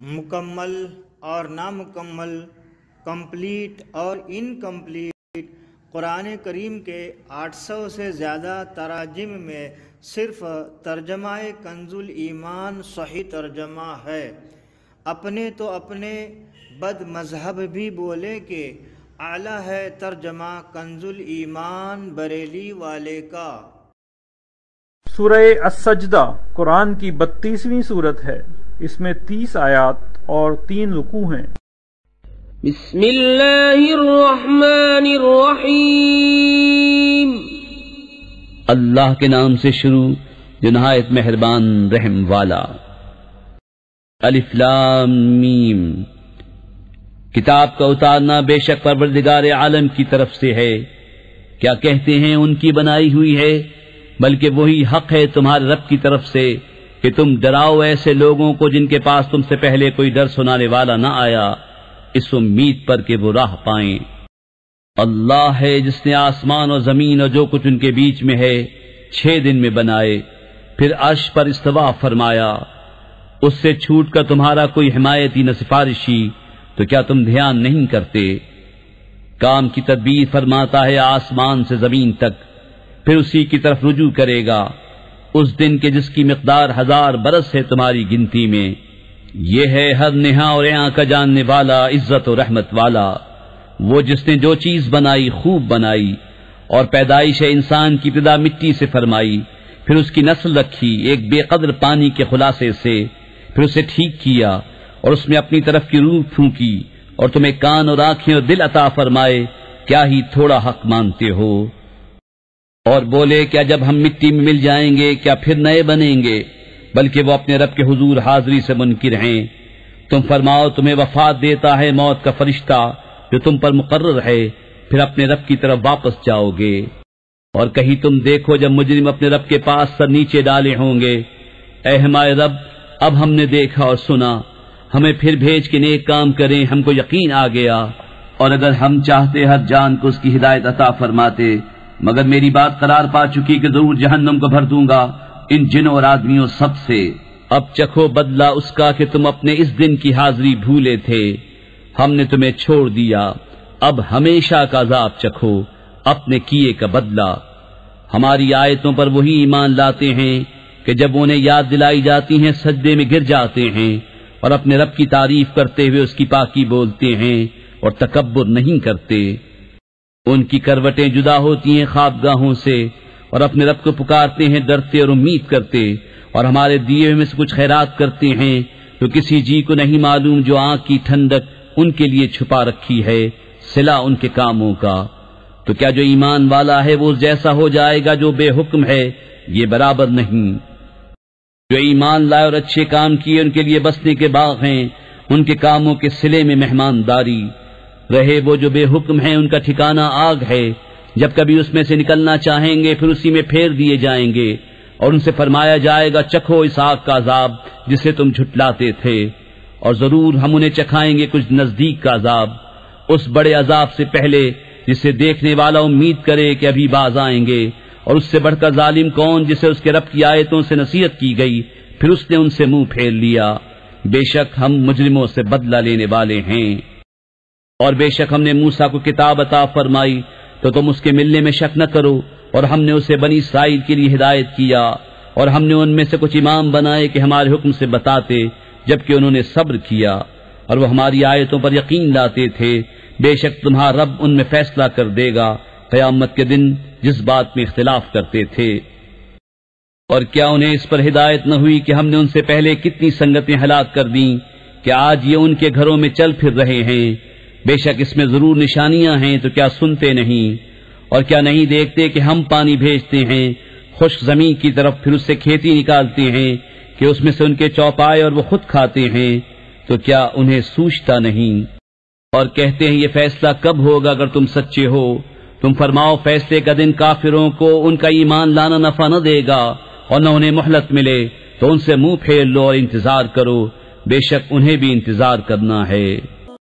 مکمل اور نامکمل، کمپلیٹ اور انکمپلیٹ، قرآن کریم کے 800 سے زیادہ تراجم میں صرف ترجمہ کنز الایمان صحیح ترجمہ ہے۔ اپنے تو اپنے بد مذہب بھی بولے کہ اعلیٰ ہے ترجمہ کنز الایمان بریلی والے کا۔ سورہ السجدہ قرآن کی 32ویں سورت ہے۔ اس میں 30 آیات اور 3 رکوع ہیں۔ بسم اللہ الرحمن الرحیم۔ اللہ کے نام سے شروع جو نہایت مہربان رحم والا۔ الف لام میم۔ کتاب کا اتارنا بے شک پروردگار عالم کی طرف سے ہے۔ کیا کہتے ہیں ان کی بنائی ہوئی ہے، بلکہ وہی حق ہے تمہارے رب کی طرف سے کہ تم ڈراؤ ایسے لوگوں کو جن کے پاس تم سے پہلے کوئی ڈر سنانے والا نہ آیا، اس امید پر کہ وہ راہ پائیں۔ اللہ ہے جس نے آسمان اور زمین اور جو کچھ ان کے بیچ میں ہے 6 دن میں بنائے، پھر عرش پر استوا فرمایا۔ اس سے چھوٹ کر تمہارا کوئی حمایتی نہ سفارشی، تو کیا تم دھیان نہیں کرتے؟ کام کی تدبیر فرماتا ہے آسمان سے زمین تک، پھر اسی کی طرف رجوع کرے گا، اس دن کے جس کی مقدار 1000 برس ہے تمہاری گنتی میں۔ یہ ہے ہر نہا اور یہاں کا جاننے والا، عزت و رحمت والا، وہ جس نے جو چیز بنائی خوب بنائی، اور پیدائش انسان کی ابتدا مٹی سے فرمائی، پھر اس کی نسل رکھی ایک بے قدر پانی کے خلاصے سے، پھر اسے ٹھیک کیا اور اس میں اپنی طرف کی روح پھونکی، اور تمہیں کان اور آنکھیں اور دل عطا فرمائے، کیا ہی تھوڑا حق مانتے ہو؟ اور بولے کیا جب ہم مٹی میں مل جائیں گے کیا پھر نئے بنیں گے؟ بلکہ وہ اپنے رب کے حضور حاضری سے منکر ہیں۔ تم فرماؤ تمہیں وفات دیتا ہے موت کا فرشتہ جو تم پر مقرر ہے، پھر اپنے رب کی طرف واپس جاؤ گے۔ اور کہیں تم دیکھو جب مجرم اپنے رب کے پاس سر نیچے ڈالے ہوں گے، اے ہمارے رب اب ہم نے دیکھا اور سنا، ہمیں پھر بھیج کے نیک کام کریں، ہم کو یقین آ گیا۔ اور اگر ہم چاہتے ہر جان کو اس کی ہدایت عطا فرماتے، مگر میری بات قرار پا چکی کہ ضرور جہنم کو بھر دوں گا ان جنوں اور آدمیوں سب سے۔ اب چکھو بدلہ اس کا کہ تم اپنے اس دن کی حاضری بھولے تھے، ہم نے تمہیں چھوڑ دیا، اب ہمیشہ کا عذاب چکھو، اپنے کیے کا بدلہ۔ ہماری آیتوں پر وہی ایمان لاتے ہیں کہ جب انہیں یاد دلائی جاتی ہیں سجدے میں گر جاتے ہیں، اور اپنے رب کی تعریف کرتے ہوئے اس کی پاکی بولتے ہیں اور تکبر نہیں کرتے۔ ان کی کروٹیں جدا ہوتی ہیں خوابگاہوں سے، اور اپنے رب کو پکارتے ہیں ڈرتے اور امید کرتے، اور ہمارے دیے میں سے کچھ خیرات کرتے ہیں تو کسی جی کو نہیں معلوم جو آنکھ کی ٹھنڈک ان کے لیے چھپا رکھی ہے صلہ ان کے کاموں کا۔ تو کیا جو ایمان والا ہے وہ جیسا ہو جائے گا جو بے حکم ہے؟ یہ برابر نہیں۔ جو ایمان لائے اور اچھے کام کیے ان کے لیے بسنے کے باغ ہیں، ان کے کاموں کے صلے میں مہمانداری۔ رہے وہ جو بے حکم ہیں ان کا ٹھکانہ آگ ہے، جب کبھی اس میں سے نکلنا چاہیں گے پھر اسی میں پھیر دیے جائیں گے، اور ان سے فرمایا جائے گا چکھو اس آگ کا عذاب جسے تم جھٹلاتے تھے، اور ضرور ہم انہیں چکھائیں گے کچھ نزدیک کا عذاب، اس بڑے عذاب سے پہلے جسے دیکھنے والا امید کرے کہ ابھی باز آئیں گے۔ اور اس سے بڑھ کر ظالم کون جسے اس کے رب کی آیتوں سے نصیحت کی گئی پھر اس نے ان سے منہ پھیر لیا۔ بے شک ہم مجرموں سے بدلہ لینے والے ہیں۔ اور بے شک ہم نے موسیٰ کو کتاب عطا فرمائی تو تم اس کے ملنے میں شک نہ کرو، اور ہم نے اسے بنی اسرائیل کے لیے ہدایت کیا، اور ہم نے ان میں سے کچھ امام بنائے کہ ہمارے حکم سے بتاتے، جبکہ انہوں نے صبر کیا اور وہ ہماری آیتوں پر یقین لاتے تھے۔ بے شک تمہارا رب ان میں فیصلہ کر دے گا قیامت کے دن جس بات میں اختلاف کرتے تھے۔ اور کیا انہیں اس پر ہدایت نہ ہوئی کہ ہم نے ان سے پہلے کتنی سنگتیں ہلاک کر دیں کہ آج یہ ان کے گھروں میں چل پھر رہے ہیں؟ بے شک اس میں ضرور نشانیاں ہیں، تو کیا سنتے نہیں؟ اور کیا نہیں دیکھتے کہ ہم پانی بھیجتے ہیں خشک زمین کی طرف، پھر اس سے کھیتی نکالتے ہیں کہ اس میں سے ان کے چوپائے اور وہ خود کھاتے ہیں، تو کیا انہیں سوچتا نہیں؟ اور کہتے ہیں یہ فیصلہ کب ہوگا اگر تم سچے ہو؟ تم فرماؤ فیصلے کا دن کافروں کو ان کا ایمان لانا نفع نہ دے گا، اور نہ انہیں مہلت ملے، تو ان سے منہ پھیر لو اور انتظار کرو، بے شک انہیں بھی انتظار کرنا ہے۔